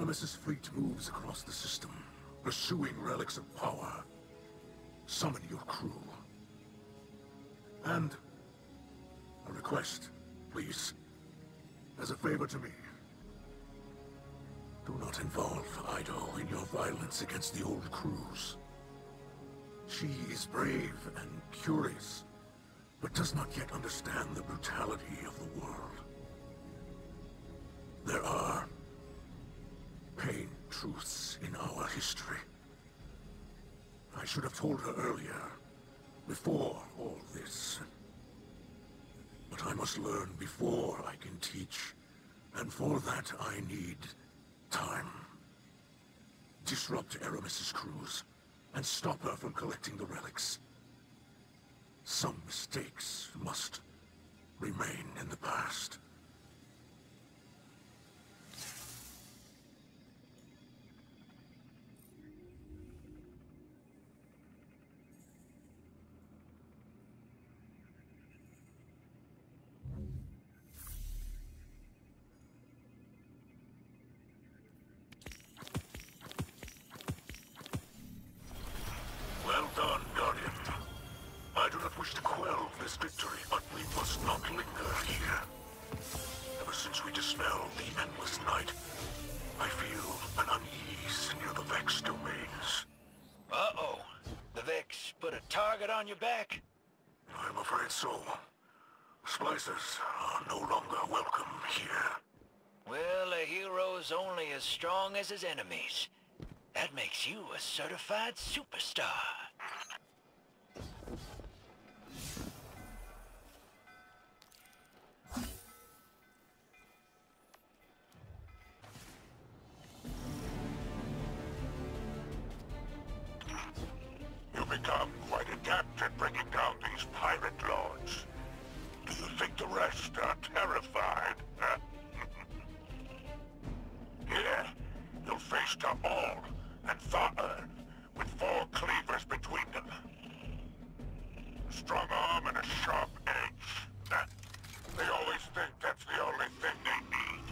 Aramis's fleet moves across the system, pursuing relics of power. Summon your crew. And a request, please. As a favor to me. Do not involve Ido in your violence against the old crews. She is brave and curious, but does not yet understand the brutality of the world. There are pain truths in our history. I should have told her earlier, before all this. But I must learn before I can teach, and for that I need time. Disrupt Aramis's crews, and stop her from collecting the relics. Some mistakes must remain in the past. Well done, Guardian. I do not wish to quell this victory, but we must not linger here. Ever since we dispelled the endless night, I feel an unease near the Vex domains. Uh-oh. The Vex put a target on your back? I'm afraid so. Splicers are no longer welcome here. Well, a hero's only as strong as his enemies. That makes you a certified superstar. You become quite adept at bringing down these pirate lords. Do you think the rest are terrified? Here, you'll face Ta'al and Tha'ur, with 4 cleavers between them. A strong arm and a sharp edge. They always think that's the only thing they need.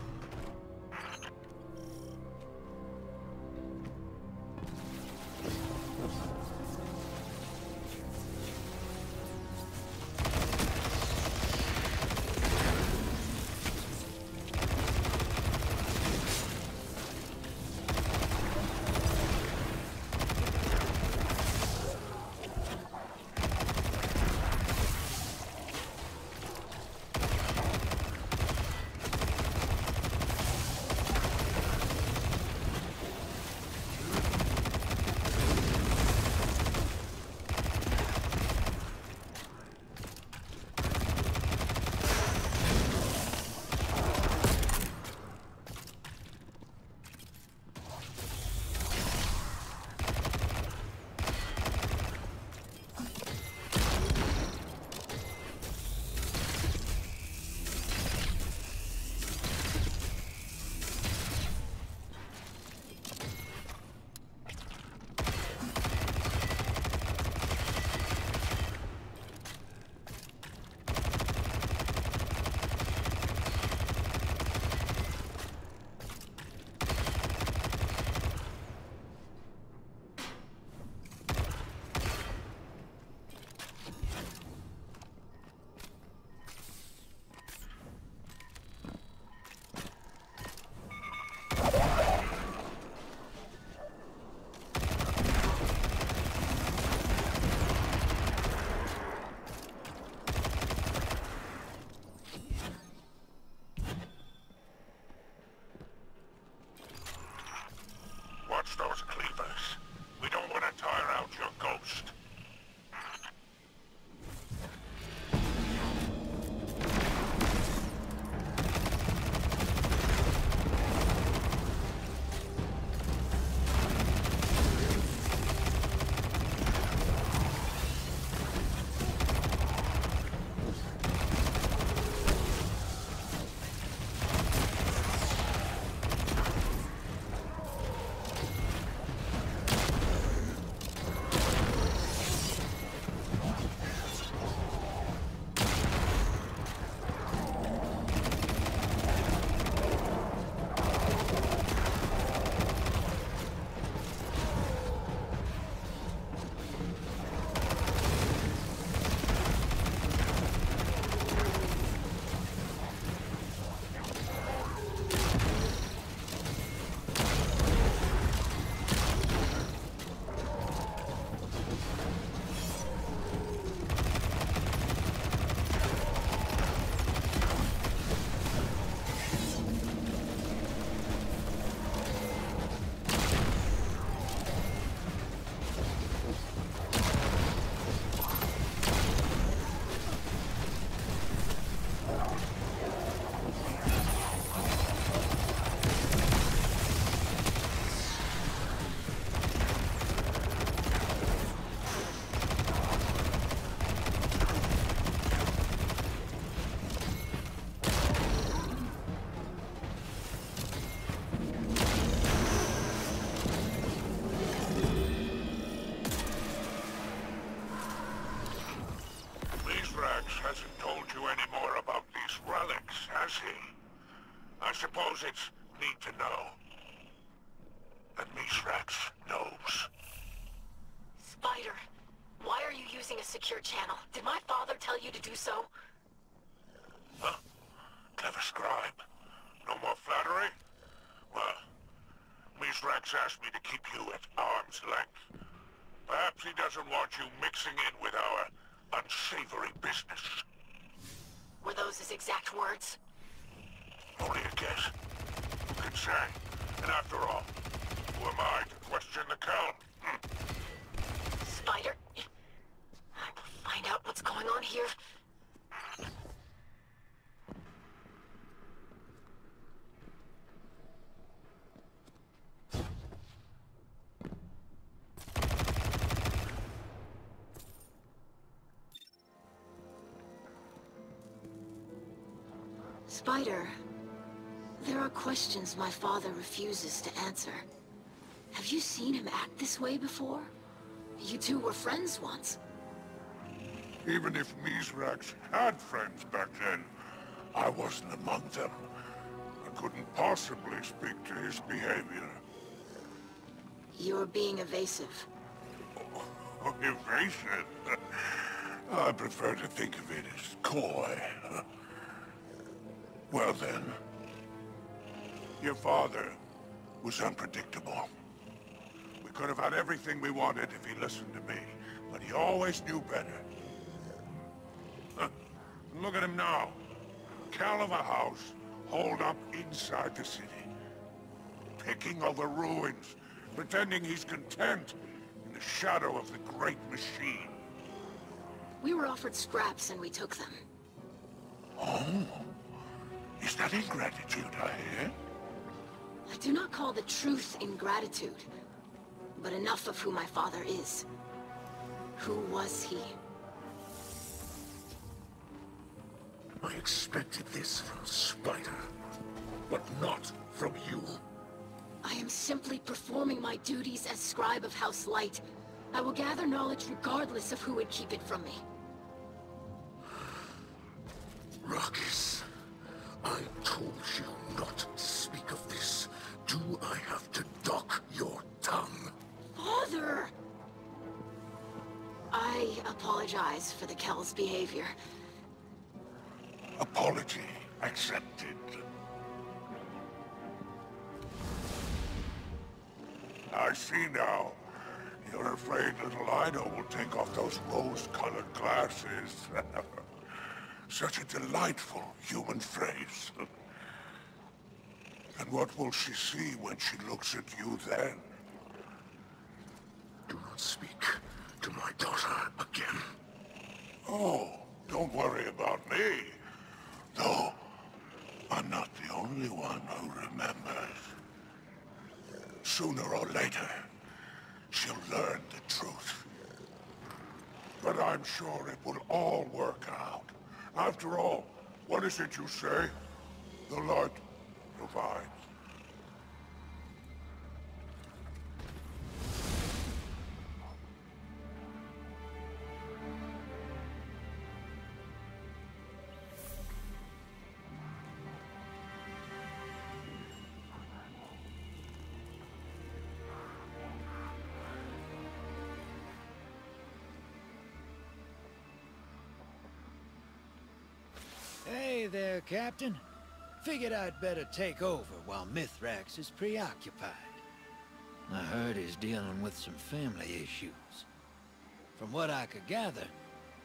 father tell you to do so? Huh? Clever scribe. No more flattery? Well, Mithrax asked me to keep you at arm's length. Perhaps he doesn't want you mixing in with our unsavory business. Were those his exact words? Only a guess. Who can say? And after all, who am I to question the Count? Spider? I will find out what's going on here. Spider, there are questions my father refuses to answer. Have you seen him act this way before? You two were friends once. Even if Mithrax had friends back then, I wasn't among them. I couldn't possibly speak to his behavior. You're being evasive. Oh, evasive? I prefer to think of it as coy. Well then, your father was unpredictable. We could have had everything we wanted if he listened to me, but he always knew better. Look at him now. Cal of a house, holed up inside the city. Picking over ruins, pretending he's content in the shadow of the great machine. We were offered scraps and we took them. Oh? Is that ingratitude I hear? I do not call the truth ingratitude, but enough of who my father is. Who was he? I expected this from Spider, but not from you. I am simply performing my duties as scribe of House Light. I will gather knowledge regardless of who would keep it from me. Ruckus, I told you not to speak of this. Do I have to dock your tongue? Father! I apologize for the Kel's behavior. Apology accepted. I see now. You're afraid little Ido will take off those rose-colored glasses. Such a delightful human phrase. And what will she see when she looks at you then? Do not speak to my daughter again. Oh, don't worry about me. Though, I'm not the only one who remembers. Sooner or later, she'll learn the truth. But I'm sure it will all work out. After all, what is it you say? The light provides. Hey there, Captain. Figured I'd better take over while Mithrax is preoccupied. I heard he's dealing with some family issues. From what I could gather,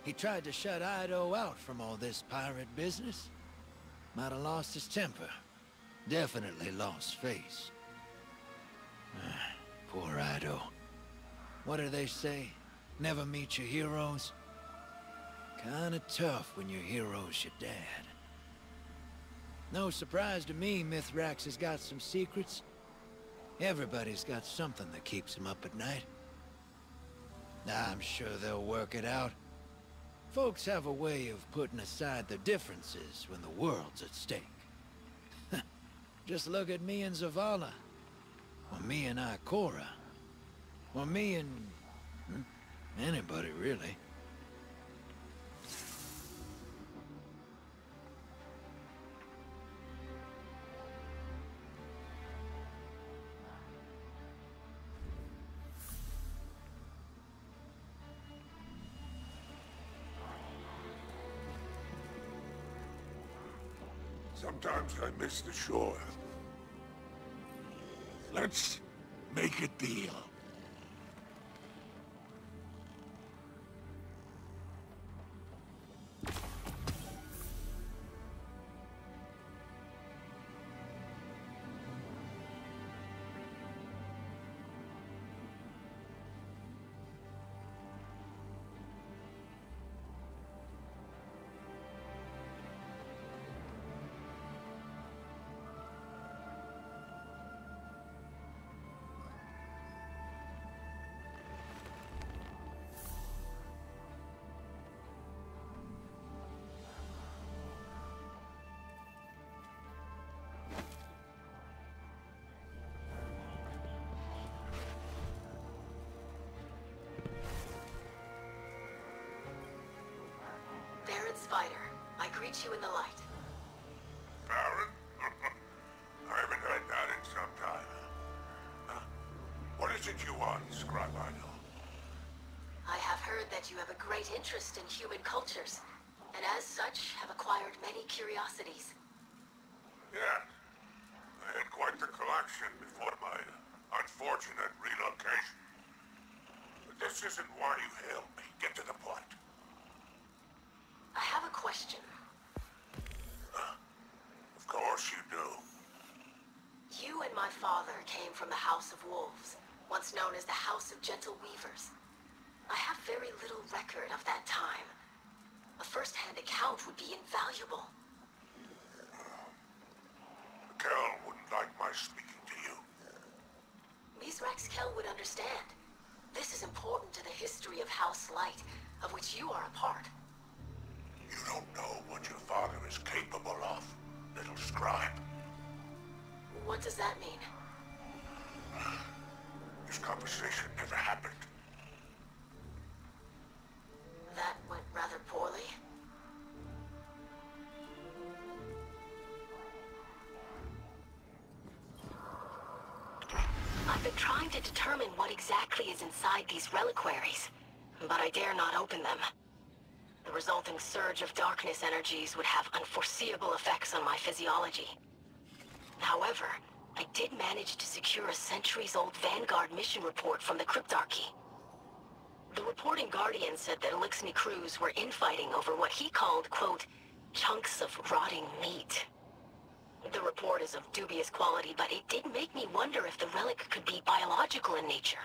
he tried to shut Ido out from all this pirate business. Might have lost his temper. Definitely lost face. Poor Ido. What do they say? Never meet your heroes? Kinda tough when your hero's your dad. No surprise to me Mithrax has got some secrets. Everybody's got something that keeps him up at night. I'm sure they'll work it out. Folks have a way of putting aside their differences when the world's at stake. Just look at me and Zavala. Or me and Ikora. Or me and... anybody, really. Sometimes I miss the shore. Let's make a deal. Spider, I greet you in the light. Baron? I haven't heard that in some time. What is it you want, Scribe Idol? I have heard that you have a great interest in human cultures, and as such have acquired many curiosities. Yes. I had quite the collection before my unfortunate relocation. But this isn't why you hailed me. Get to the point. I have a question. Of course you do. You and my father came from the House of Wolves, once known as the House of Gentle Weavers. I have very little record of that time. A first-hand account would be invaluable. Kel wouldn't like my speaking to you. Mizrax Kel would understand. This is important to the history of House Light, of which you are a part. You don't know what your father is capable of, little scribe. What does that mean? This conversation never happened. That went rather poorly. I've been trying to determine what exactly is inside these reliquaries, but I dare not open them. The resulting surge of darkness energies would have unforeseeable effects on my physiology. However, I did manage to secure a centuries-old Vanguard mission report from the Cryptarchy. The reporting Guardian said that Elixni crews were infighting over what he called, quote, chunks of rotting meat. The report is of dubious quality, but it did make me wonder if the relic could be biological in nature.